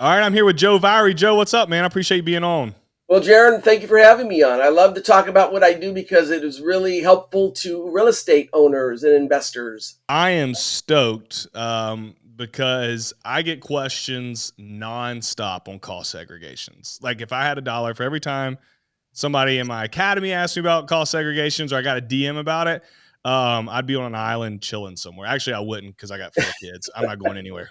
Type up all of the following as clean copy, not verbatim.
All right, I'm here with Joe Viery. Joe, what's up, man? I appreciate you being on. Well, Jaron, thank you for having me on. I love to talk about what I do because it is really helpful to real estate owners and investors. I am stoked because I get questions nonstop on cost segregations. Like if I had a dollar for every time somebody in my academy asked me about cost segregations or I got a DM about it, I'd be on an island chilling somewhere. Actually, I wouldn't because I got four kids. I'm not going anywhere.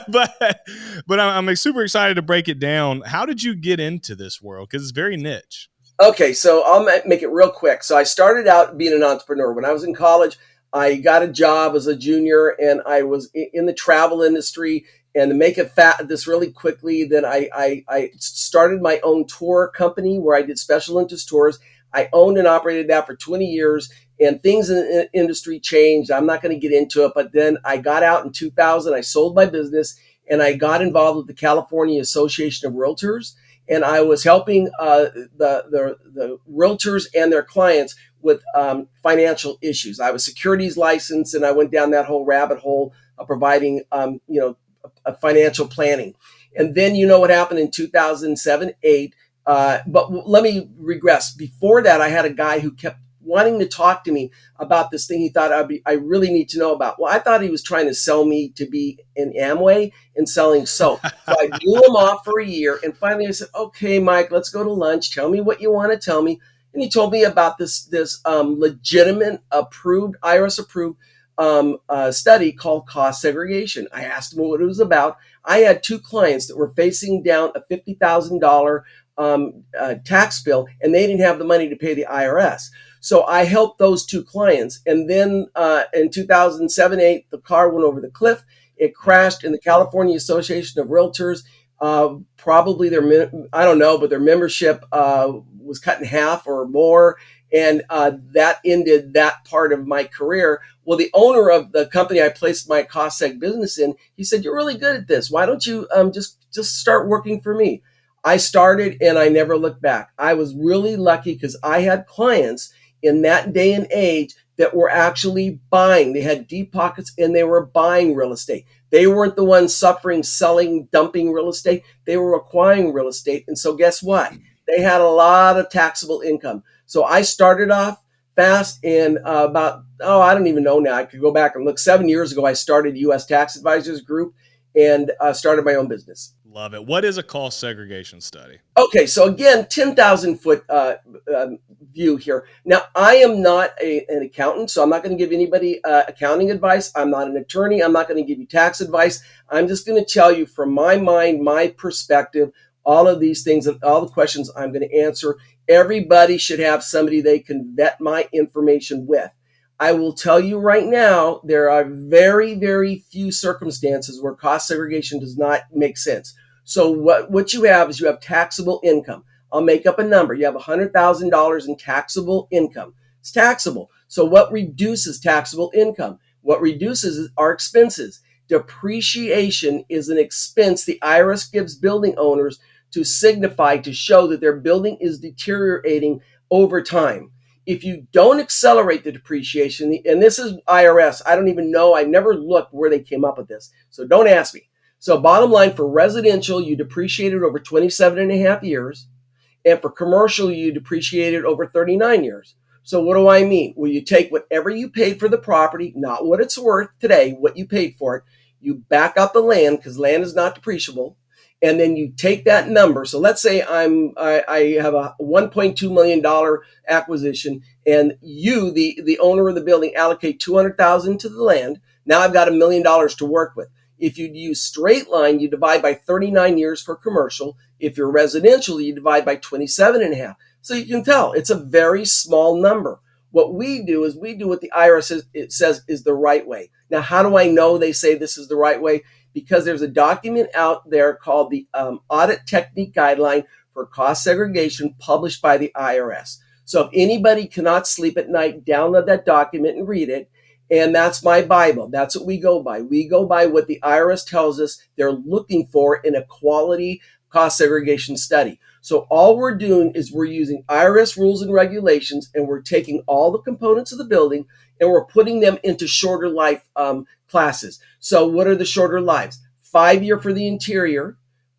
but I'm super excited to break it down. How did you get into this world? Because it's very niche. Okay, so I'll make it real quick. So I started out being an entrepreneur. When I was in college, I got a job as a junior and I was in the travel industry. And to make it this really quickly, then I started my own tour company where I did special interest tours. I owned and operated that for 20 years and things in the industry changed. I'm not going to get into it, but then I got out in 2000. I sold my business and I got involved with the California Association of Realtors, and I was helping the realtors and their clients with financial issues. I was securities licensed, and I went down that whole rabbit hole of providing, a financial planning. And then you know what happened in 2007, 8. But let me regress. Before that, I had a guy who kept wanting to talk to me about this thing he thought I really need to know about. Well, I thought he was trying to sell me to be in Amway and selling soap. So I blew him off for a year. And finally I said, okay, Mike, let's go to lunch. Tell me what you want to tell me. And he told me about this legitimate, approved, IRS approved study called cost segregation. I asked him what it was about. I had two clients that were facing down a $50,000 tax bill, and they didn't have the money to pay the IRS. So I helped those two clients. And then in 2007, 8, the car went over the cliff. It crashed in the California Association of Realtors. Probably I don't know, but their membership was cut in half or more. And that ended that part of my career. Well, the owner of the company I placed my cost seg business in, he said, "You're really good at this. Why don't you just start working for me?" I started and I never looked back. I was really lucky because I had clients in that day and age that were actually buying. They had deep pockets and they were buying real estate. They weren't the ones suffering, selling, dumping real estate. They were acquiring real estate. And so guess what? They had a lot of taxable income. So I started off fast and I don't even know now. I could go back and look. 7 years ago, I started U.S. Tax Advisors Group and started my own business. Love it. What is a cost segregation study? Okay, so again, 10,000 foot view here. Now, I am not an accountant, so I'm not going to give anybody accounting advice. I'm not an attorney. I'm not going to give you tax advice. I'm just going to tell you from my mind, my perspective, all of these things, all the questions I'm going to answer. Everybody should have somebody they can vet my information with. I will tell you right now, there are very, very few circumstances where cost segregation does not make sense. So what you have is you have taxable income. I'll make up a number. You have $100,000 in taxable income. It's taxable. So what reduces taxable income? What reduces our expenses. Depreciation is an expense the IRS gives building owners to signify, to show that their building is deteriorating over time. If you don't accelerate the depreciation, and this is IRS, I don't even know, I never looked where they came up with this. So don't ask me. So bottom line, for residential, you depreciate it over 27 and a half years. And for commercial, you depreciate it over 39 years. So what do I mean? Well, you take whatever you paid for the property, not what it's worth today, what you paid for it. You back out the land because land is not depreciable. And then you take that number. So let's say I have a $1.2 million acquisition, and you, the owner of the building, allocate $200,000 to the land. Now I've got $1 million to work with. If you use straight line, you divide by 39 years for commercial. If you're residential, you divide by 27 and a half. So you can tell it's a very small number. What we do is we do what the IRS says is the right way. Now, how do I know they say this is the right way? Because there's a document out there called the Audit Technique Guideline for Cost Segregation published by the IRS. So if anybody cannot sleep at night, download that document and read it. And that's my Bible. That's what we go by. We go by what the IRS tells us they're looking for in a quality cost segregation study. So all we're doing is we're using IRS rules and regulations, and we're taking all the components of the building and we're putting them into shorter life classes. So what are the shorter lives? 5 year for the interior,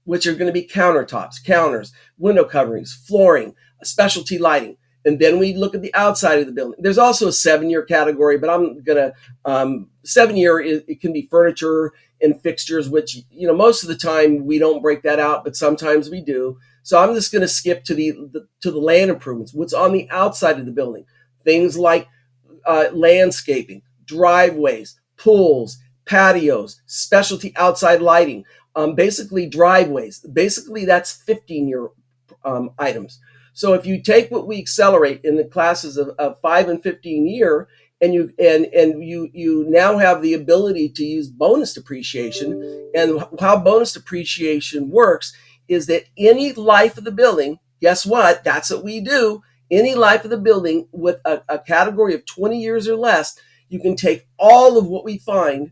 which are going to be countertops, counters, window coverings, flooring, specialty lighting. And then we look at the outside of the building. There's also a 7-year category, but I'm going to 7-year, it can be furniture and fixtures, which, most of the time we don't break that out, but sometimes we do. So I'm just going to skip to the land improvements, what's on the outside of the building. Things like landscaping, driveways, pools, patios, specialty outside lighting, basically driveways. Basically, that's 15-year items. So if you take what we accelerate in the classes of 5 and 15 year, and you now have the ability to use bonus depreciation, and how bonus depreciation works is that any life of the building, guess what? That's what we do. Any life of the building with a category of 20 years or less, you can take all of what we find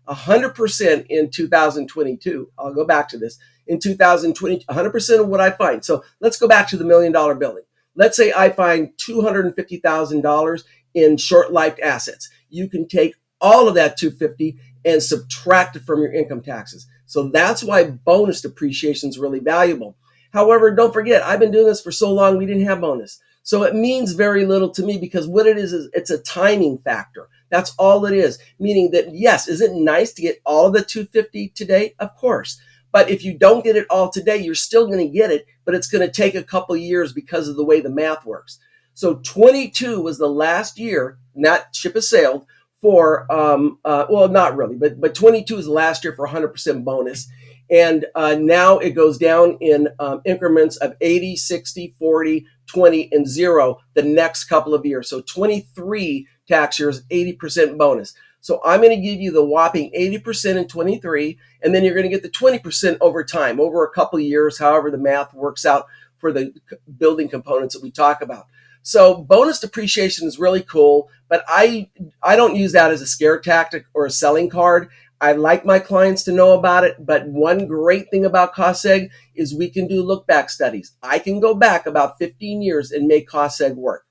100% in 2022. I'll go back to this. In 2020, 100% of what I find. So let's go back to the $1 million building. Let's say I find $250,000 in short-lived assets. You can take all of that $250,000 and subtract it from your income taxes. So that's why bonus depreciation is really valuable. However, don't forget, I've been doing this for so long, we didn't have bonus. So it means very little to me, because what it is it's a timing factor. That's all it is. Meaning that, yes, is it nice to get all of the $250,000 today? Of course. But if you don't get it all today, you're still going to get it, but it's going to take a couple years because of the way the math works. So 22 was the last year, not ship has sailed, for, well, not really, but 22 is the last year for 100% bonus. And now it goes down in increments of 80, 60, 40, 20, and 0 the next couple of years. So 23 tax years, 80% bonus. So I'm going to give you the whopping 80% in 23, and then you're going to get the 20% over time, over a couple of years, however the math works out for the building components that we talk about. So bonus depreciation is really cool, but I don't use that as a scare tactic or a selling card. I like my clients to know about it, but one great thing about cost seg is we can do look back studies. I can go back about 15 years and make cost seg work.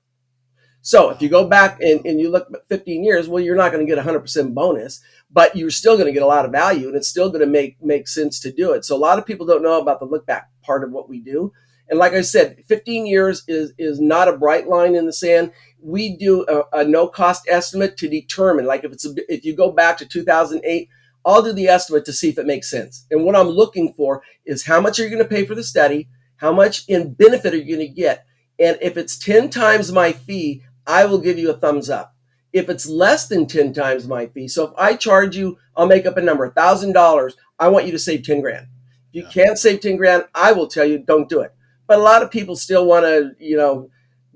So if you go back and you look at 15 years, well, you're not going to get 100% bonus, but you're still going to get a lot of value, and it's still going to make sense to do it. So a lot of people don't know about the look back part of what we do. And like I said, 15 years is not a bright line in the sand. We do a no cost estimate to determine, like if you go back to 2008, I'll do the estimate to see if it makes sense. And what I'm looking for is how much are you going to pay for the study? How much in benefit are you going to get? And if it's 10 times my fee, I will give you a thumbs up. If it's less than 10 times my fee, so if I charge you, I'll make up a number, $1,000, I want you to save 10 grand. If you can't save 10 grand, I will tell you, don't do it. But a lot of people still want to,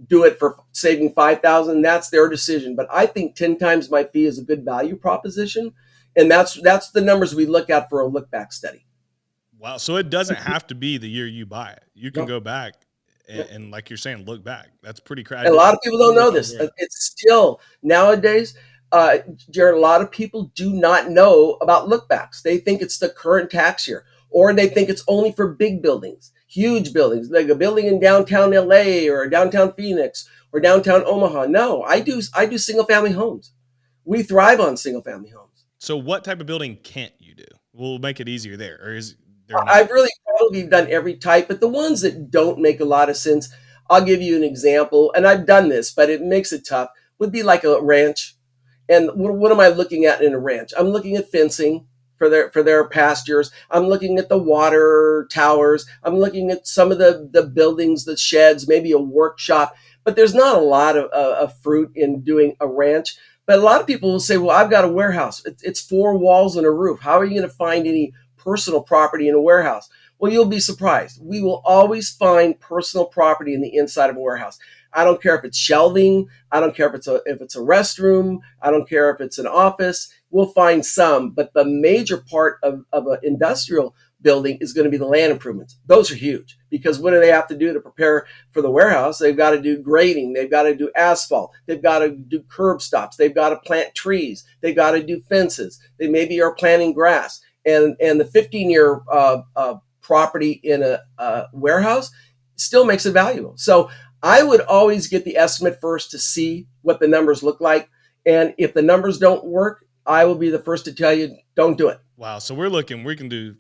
do it for saving 5,000. That's their decision. But I think 10 times my fee is a good value proposition. And that's the numbers we look at for a look back study. Wow. So it doesn't have to be the year you buy it. You can No. go back and like you're saying, look back. That's pretty crazy. And a lot of people don't know this. It's still nowadays, Jared, a lot of people do not know about look backs. They think it's the current tax year, or they think it's only for big buildings, huge buildings, like a building in downtown LA or downtown Phoenix or downtown Omaha. No, I do single family homes. We thrive on single family homes. So what type of building can't you do? We'll make it easier there. Or is there I've really probably done every type, but the ones that don't make a lot of sense, I'll give you an example. And I've done this, but it makes it tough, would be like a ranch. And what am I looking at in a ranch? I'm looking at fencing for their pastures. I'm looking at the water towers. I'm looking at some of the buildings, the sheds, maybe a workshop. But there's not a lot of fruit in doing a ranch. But a lot of people will say, well, I've got a warehouse. It's 4 walls and a roof. How are you going to find any personal property in a warehouse? Well, you'll be surprised. We will always find personal property in the inside of a warehouse. I don't care if it's shelving. I don't care if it's a restroom. I don't care if it's an office. We'll find some. But the major part of an industrial building is going to be the land improvements. Those are huge, because what do they have to do to prepare for the warehouse? They've got to do grading. They've got to do asphalt. They've got to do curb stops. They've got to plant trees. They've got to do fences. They maybe are planting grass. And the 15-year property in a warehouse still makes it valuable. So I would always get the estimate first to see what the numbers look like. And if the numbers don't work, I will be the first to tell you, don't do it. Wow. So we can do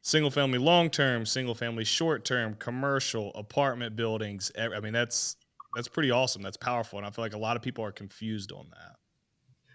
single family long term, single family short term, commercial, apartment buildings. I mean, that's pretty awesome. That's powerful, and I feel like a lot of people are confused on that.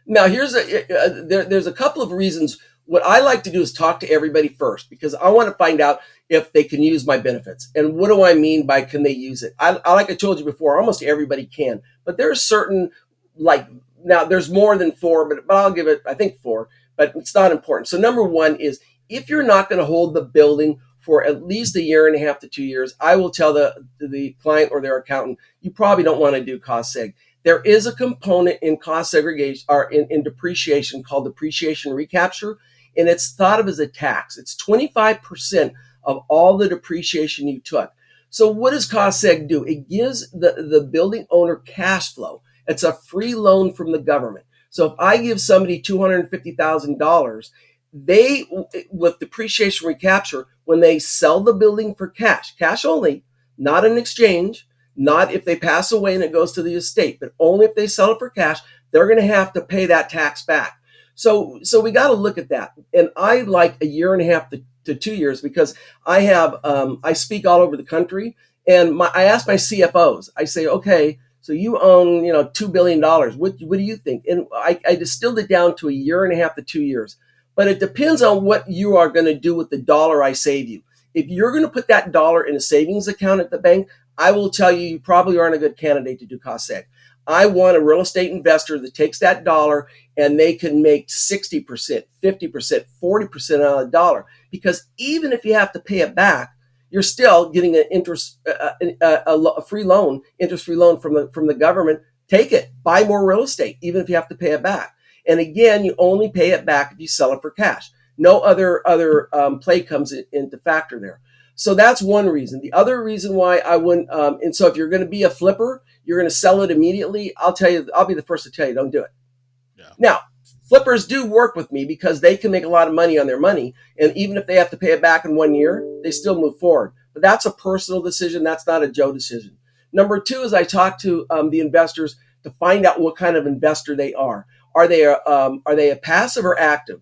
Now, there's a couple of reasons. What I like to do is talk to everybody first because I want to find out if they can use my benefits. And what do I mean by can they use it? Like I told you before, almost everybody can, but there's certain like now there's more than four, but I'll give it I think four, but it's not important. So number one is if you're not going to hold the building for at least a year and a half to 2 years, I will tell the client or their accountant you probably don't want to do cost seg. There is a component in cost segregation or in depreciation called depreciation recapture, and it's thought of as a tax. It's 25% of all the depreciation you took. So what does cost seg do? It gives the building owner cash flow. It's a free loan from the government. So if I give somebody $250,000, they, with depreciation recapture, when they sell the building for cash only, not an exchange, not if they pass away and it goes to the estate, but only if they sell it for cash, they're going to have to pay that tax back. So we got to look at that. And I like a year and a half to 2 years because I speak all over the country, and I ask my CFOs. I say, okay, so you own $2 billion. What do you think? And I distilled it down to a year and a half to 2 years. But it depends on what you are going to do with the dollar I save you. If you're going to put that dollar in a savings account at the bank, I will tell you, you probably aren't a good candidate to do cost seg. I want a real estate investor that takes that dollar and they can make 60%, 50%, 40% out of the dollar. Because even if you have to pay it back, you're still getting an interest, a free loan, interest-free loan from the government. Take it, buy more real estate, even if you have to pay it back. And again, you only pay it back if you sell it for cash. No other play comes into factor there. So that's one reason. The other reason why I wouldn't, and so if you're going to be a flipper, you're going to sell it immediately. I'll be the first to tell you, don't do it. Yeah. Now, flippers do work with me because they can make a lot of money on their money. And even if they have to pay it back in 1 year, they still move forward. But that's a personal decision. That's not a Joe decision. Number two is I talk to the investors to find out what kind of investor they are. Are they a passive or active?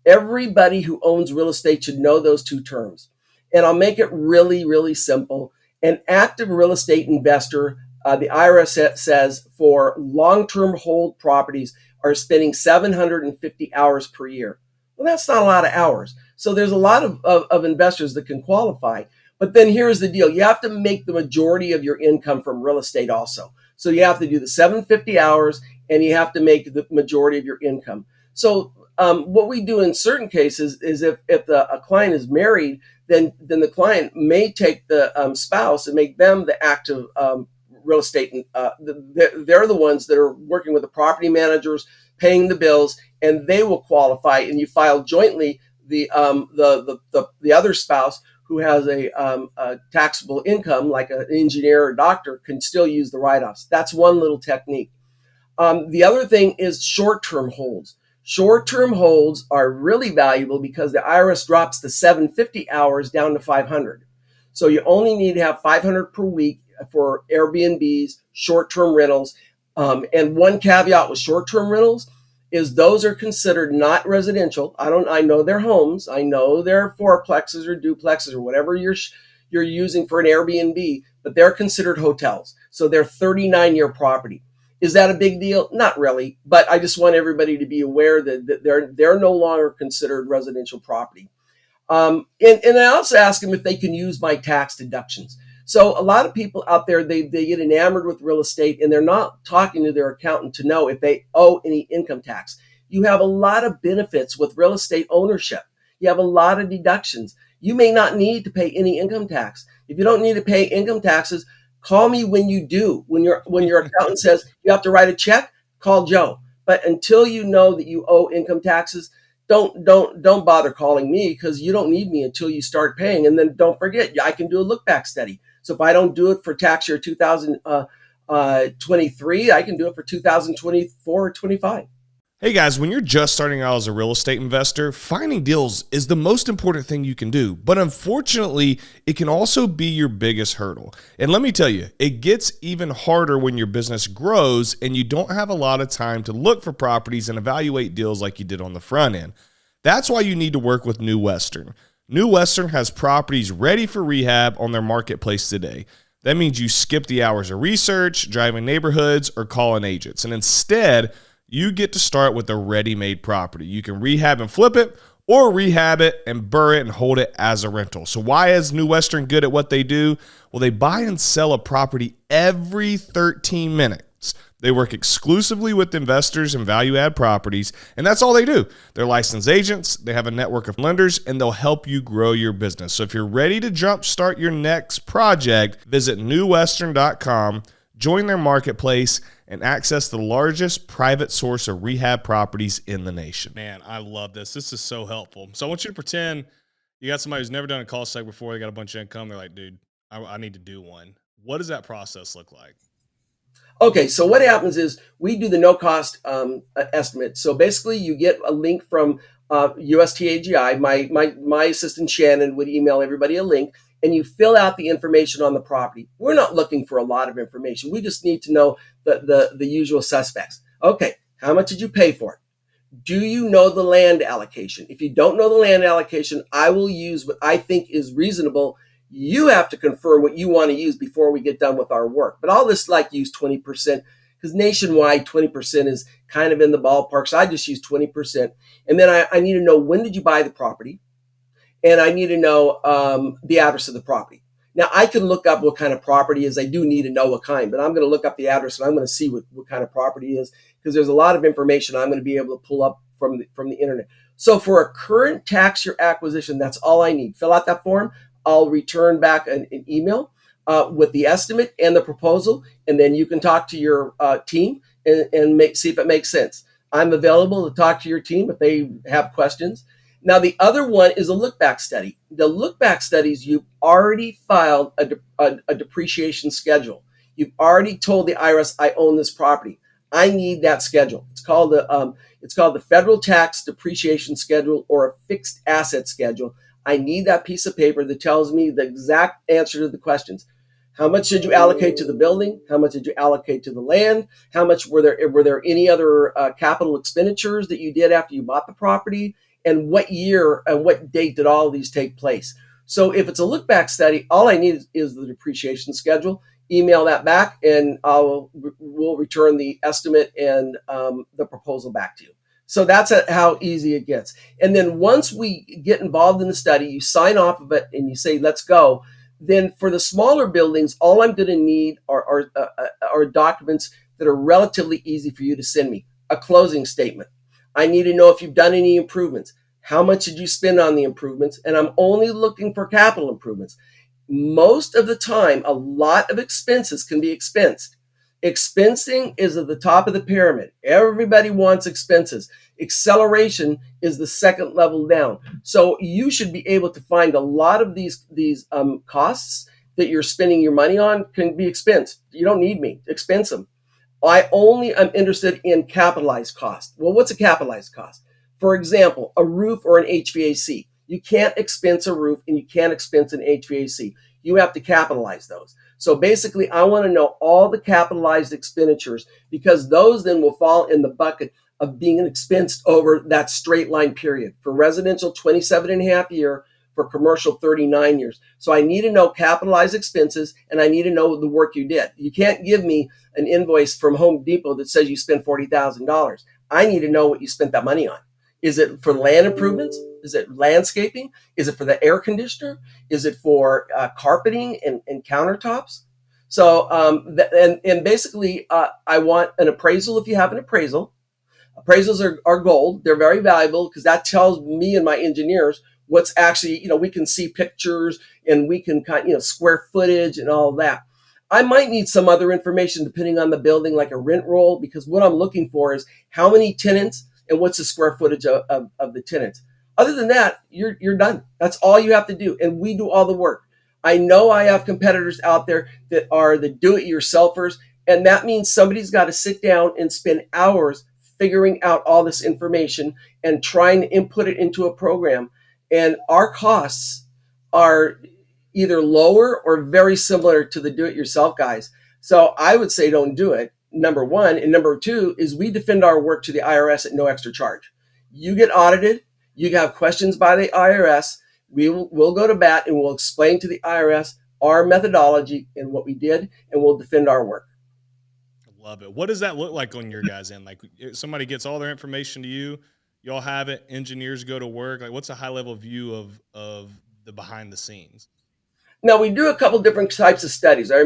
Everybody who owns real estate should know those two terms. And I'll make it really, really simple. An active real estate investor, the IRS says for long-term hold properties are spending 750 hours per year. Well, that's not a lot of hours. So there's a lot of investors that can qualify. But then here's the deal. You have to make the majority of your income from real estate also. So you have to do the 750 hours and you have to make the majority of your income. So what we do in certain cases is if a client is married, then the client may take the spouse and make them the active real estate. They're the ones that are working with the property managers, paying the bills, and they will qualify. And you file jointly the other spouse who has a taxable income, like an engineer or doctor, can still use the write-offs. That's one little technique. The other thing is short-term holds. Short-term holds are really valuable because the IRS drops the 750 hours down to 500. So you only need to have 500 per week for Airbnbs, short-term rentals. And one caveat with short-term rentals is those are considered not residential. I know they're homes. I know they're fourplexes or duplexes or whatever you're using for an Airbnb, but they're considered hotels. So they're 39-year property. Is that a big deal? Not really, but I just want everybody to be aware that they're no longer considered residential property. And I also ask them if they can use my tax deductions. So a lot of people out there, they get enamored with real estate and they're not talking to their accountant to know if they owe any income tax. You have a lot of benefits with real estate ownership. You have a lot of deductions. You may not need to pay any income tax. If you don't need to pay income taxes, call me when you do. When your accountant says you have to write a check, call Joe. But until you know that you owe income taxes, don't bother calling me because you don't need me until you start paying. And then don't forget, I can do a look back study. So if I don't do it for tax year 2023, I can do it for 2024 or 25. Hey guys, when you're just starting out as a real estate investor, finding deals is the most important thing you can do. But unfortunately, it can also be your biggest hurdle. And let me tell you, it gets even harder when your business grows and you don't have a lot of time to look for properties and evaluate deals like you did on the front end. That's why you need to work with New Western. New Western has properties ready for rehab on their marketplace today. That means you skip the hours of research, driving neighborhoods, or calling agents. And instead, you get to start with a ready-made property. You can rehab and flip it, or rehab it and burr it and hold it as a rental. So why is New Western good at what they do? Well, they buy and sell a property every 13 minutes. They work exclusively with investors and value-add properties, and that's all they do. They're licensed agents, they have a network of lenders, and they'll help you grow your business. So if you're ready to jumpstart your next project, visit newwestern.com, join their marketplace, and access the largest private source of rehab properties in the nation. Man, I love this. This is so helpful. So I want you to pretend you got somebody who's never done a call seg before. They got a bunch of income. They're like, dude, I need to do one. What does that process look like? Okay, so what happens is we do the no cost estimate. So basically, you get a link from USTAGI. My assistant Shannon would email everybody a link, and you fill out the information on the property. We're not looking for a lot of information. We just need to know the usual suspects. Okay, how much did you pay for it? Do you know the land allocation? If you don't know the land allocation, I will use what I think is reasonable. You have to confirm what you want to use before we get done with our work. But I'll just use 20% because nationwide 20% is kind of in the ballpark. So I just use 20%. And then I need to know, when did you buy the property? And I need to know the address of the property. Now, I can look up what kind of property is. I do need to know what kind, but I'm going to look up the address and I'm going to see what kind of property is, because there's a lot of information I'm going to be able to pull up from the internet. So for a current tax year acquisition, that's all I need. Fill out that form. I'll return back an email with the estimate and the proposal, and then you can talk to your team and see if it makes sense. I'm available to talk to your team if they have questions. Now, the other one is a look-back study. The look-back studies, you've already filed a depreciation schedule. You've already told the IRS, I own this property. I need that schedule. It's called the Federal Tax Depreciation Schedule, or a Fixed Asset Schedule. I need that piece of paper that tells me the exact answer to the questions. How much did you allocate to the building? How much did you allocate to the land? How much were there any other capital expenditures that you did after you bought the property? And what year and what date did all of these take place? So if it's a look back study, all I need is the depreciation schedule. Email that back, and we'll return the estimate and the proposal back to you. So that's how easy it gets. And then once we get involved in the study, you sign off of it and you say, let's go. Then for the smaller buildings, all I'm going to need are documents that are relatively easy for you to send me. A closing statement. I need to know if you've done any improvements. How much did you spend on the improvements? And I'm only looking for capital improvements. Most of the time, a lot of expenses can be expensed. Expensing is at the top of the pyramid. Everybody wants expenses. Acceleration is the second level down. So you should be able to find a lot of these costs that you're spending your money on can be expensed. You don't need me. Expense them. I only am interested in capitalized cost. Well, what's a capitalized cost? For example, a roof or an HVAC. You can't expense a roof and you can't expense an HVAC. You have to capitalize those. So basically, I want to know all the capitalized expenditures, because those then will fall in the bucket of being expensed over that straight line period. For residential, 27 and a half year. For commercial, 39 years. So I need to know capitalized expenses, and I need to know the work you did. You can't give me an invoice from Home Depot that says you spent $40,000. I need to know what you spent that money on. Is it for land improvements? Is it landscaping? Is it for the air conditioner? Is it for carpeting and countertops? So, and basically, I want an appraisal if you have an appraisal. Appraisals are gold. They're very valuable because that tells me and my engineers what's actually, we can see pictures and we can square footage and all that. I might need some other information depending on the building, like a rent roll, because what I'm looking for is how many tenants and what's the square footage of the tenants. Other than that, you're done. That's all you have to do. And we do all the work. I know I have competitors out there that are the do-it-yourselfers, and that means somebody's got to sit down and spend hours figuring out all this information and trying to input it into a program. And our costs are either lower or very similar to the do-it-yourself guys. So I would say don't do it, number one. And number two is we defend our work to the IRS at no extra charge. You get audited. You have questions by the IRS. we'll go to bat and we'll explain to the IRS our methodology and what we did, and we'll defend our work. Love it. What does that look like on your guys' end? Like somebody gets all their information to you, y'all have it, engineers go to work. Like what's a high level view of the behind the scenes? Now we do a couple different types of studies. I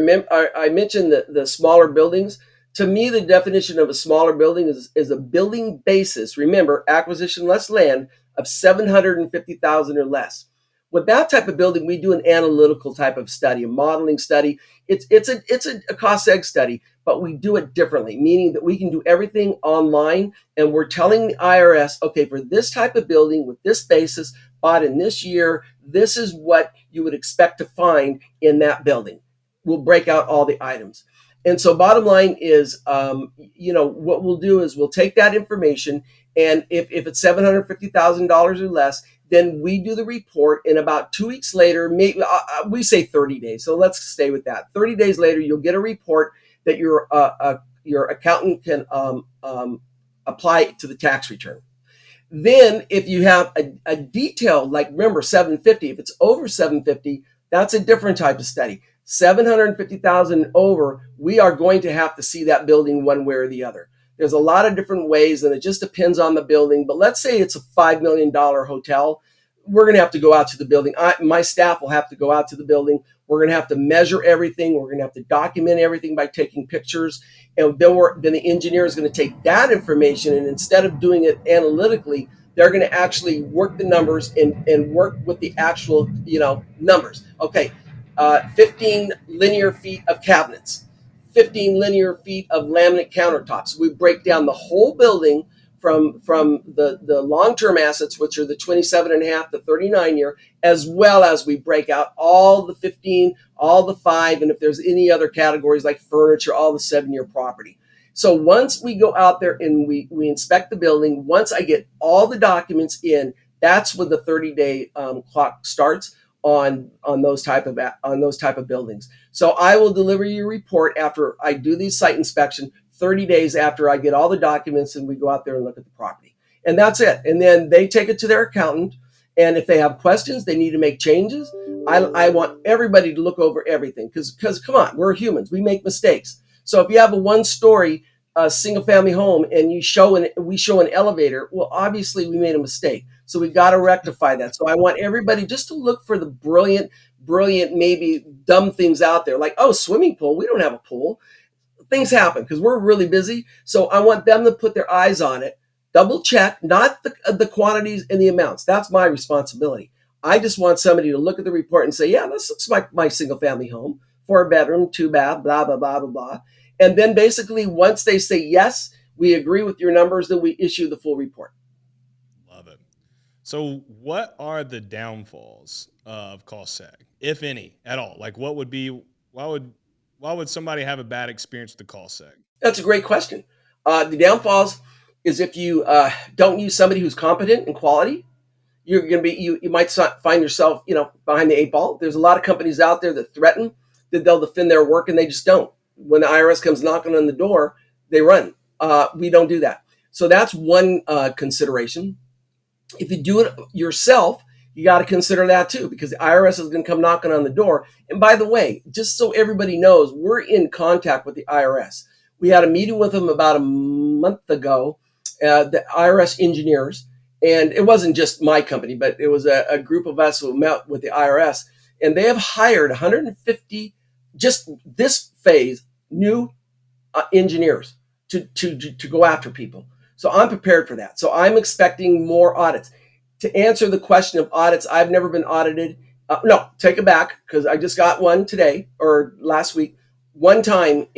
mentioned the smaller buildings. To me, the definition of a smaller building is a building basis. Remember, acquisition less land of 750,000 or less. With that type of building, we do an analytical type of study, a modeling study. It's a cost seg study, but we do it differently, meaning that we can do everything online, and we're telling the IRS, okay, for this type of building with this basis, bought in this year, this is what you would expect to find in that building. We'll break out all the items. And so bottom line is, what we'll do is we'll take that information, and if it's $750,000 or less, then we do the report, and about 2 weeks later, maybe we say 30 days. So let's stay with that. 30 days later, you'll get a report that your accountant can apply to the tax return. Then if you have a detail, like remember 750, if it's over 750, that's a different type of study. 750,000 over, we are going to have to see that building one way or the other. There's a lot of different ways, and it just depends on the building. But let's say it's a $5 million hotel. We're going to have to go out to the building. My staff will have to go out to the building. We're going to have to measure everything. We're going to have to document everything by taking pictures. And then the engineer is going to take that information, and instead of doing it analytically, they're going to actually work the numbers and work with the actual, numbers. Okay, 15 linear feet of cabinets, 15 linear feet of laminate countertops. We break down the whole building from the long-term assets, which are the 27 and a half to 39 year, as well as we break out all the 15, all the 5, and if there's any other categories like furniture, all the 7-year property. So once we go out there and we inspect the building, once I get all the documents in, that's when the 30-day clock starts on those type of buildings. So I will deliver you a report after I do the site inspection, 30 days after I get all the documents and we go out there and look at the property. And that's it. And then they take it to their accountant. And if they have questions, they need to make changes. I want everybody to look over everything because come on, we're humans. We make mistakes. So if you have a one-story single family home and we show an elevator, well, obviously we made a mistake. So we got to rectify that. So I want everybody just to look for the brilliant, maybe dumb things out there. Like, oh, swimming pool. We don't have a pool. Things happen because we're really busy. So I want them to put their eyes on it, double check, not the quantities and the amounts. That's my responsibility. I just want somebody to look at the report and say, yeah, this looks like my single family home, 4-bedroom, 2-bath, blah, blah, blah, blah, blah. And then basically once they say, yes, we agree with your numbers, then we issue the full report. Love it. So what are the downfalls of cost seg, if any, at all? Like why would somebody have a bad experience with the cost seg? That's a great question. The downfalls is if you don't use somebody who's competent and quality, you're going to be you might find yourself behind the 8 ball. There's a lot of companies out there that threaten that they'll defend their work, and they just don't. When the IRS comes knocking on the door, they run. We don't do that. So that's one consideration. If you do it yourself, you got to consider that too, because the IRS is going to come knocking on the door. And by the way, just so everybody knows, we're in contact with the IRS. We had a meeting with them about a month ago, the IRS engineers, and it wasn't just my company, but it was a group of us who met with the IRS, and they have hired 150, just this phase, new engineers to go after people. So I'm prepared for that. So I'm expecting more audits. To answer the question of audits, I've never been audited. No, take it back, because I just got one today or last week. One time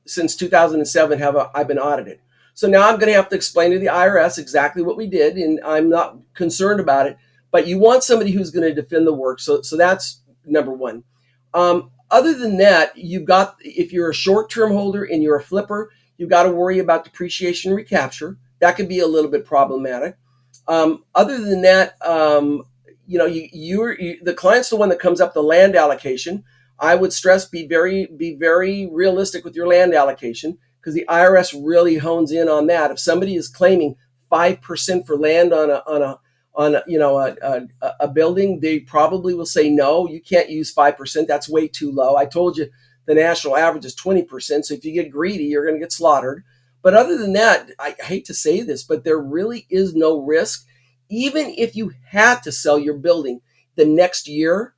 since 2007 have I been audited. So now I'm going to have to explain to the IRS exactly what we did, and I'm not concerned about it. But you want somebody who's going to defend the work. So that's number one. Other than that, if you're a short-term holder and you're a flipper, you've got to worry about depreciation recapture. That could be a little bit problematic. Other than that, the client's the one that comes up the land allocation. I would stress be very realistic with your land allocation, because the IRS really hones in on that. If somebody is claiming 5% for land on on a building, they probably will say no. You can't use 5%. That's way too low. I told you the national average is 20%. So if you get greedy, you're going to get slaughtered. But other than that, I hate to say this, but there really is no risk. Even if you had to sell your building the next year,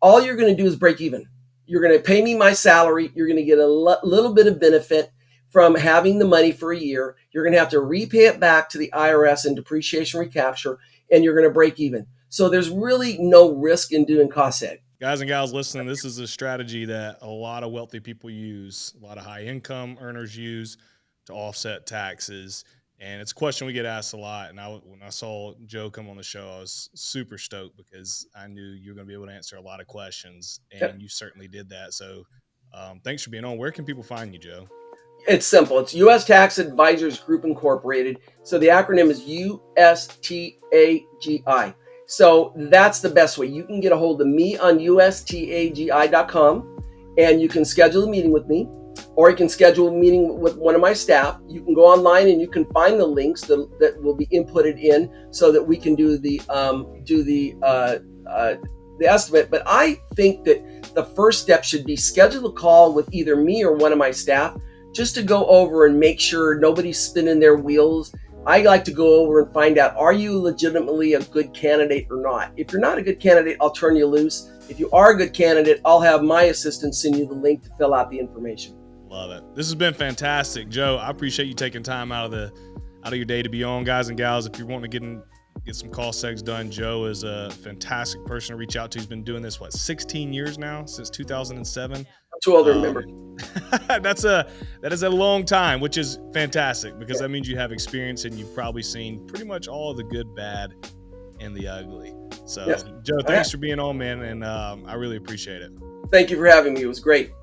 all you're going to do is break even. You're going to pay me my salary. You're going to get a little bit of benefit from having the money for a year. You're going to have to repay it back to the IRS and depreciation recapture, and you're going to break even. So there's really no risk in doing cost seg. Guys and gals listening, this is a strategy that a lot of wealthy people use, a lot of high income earners use to offset taxes. And it's a question we get asked a lot. And when I saw Joe come on the show, I was super stoked because I knew you were going to be able to answer a lot of questions, and you certainly did that. So thanks for being on. Where can people find you, Joe? It's simple. It's U.S. Tax Advisors Group Incorporated. So the acronym is USTAGI. So that's the best way. You can get a hold of me on USTAGI.com, and you can schedule a meeting with me, or you can schedule a meeting with one of my staff. You can go online and you can find the links that will be inputted in so that we can do the estimate. But I think that the first step should be schedule a call with either me or one of my staff just to go over and make sure nobody's spinning their wheels. I like to go over and find out, are you legitimately a good candidate or not? If you're not a good candidate, I'll turn you loose. If you are a good candidate, I'll have my assistant send you the link to fill out the information. Love it. This has been fantastic, Joe. I appreciate you taking time out of your day to be on. Guys and gals, if you're wanting to get some cost segs done, Joe is a fantastic person to reach out to. He's been doing this 16 years now, since 2007. I'm too old to remember. That is a long time, which is fantastic because that means you have experience and you've probably seen pretty much all of the good, bad, and the ugly. So, Joe, thanks for being on, man, and I really appreciate it. Thank you for having me. It was great.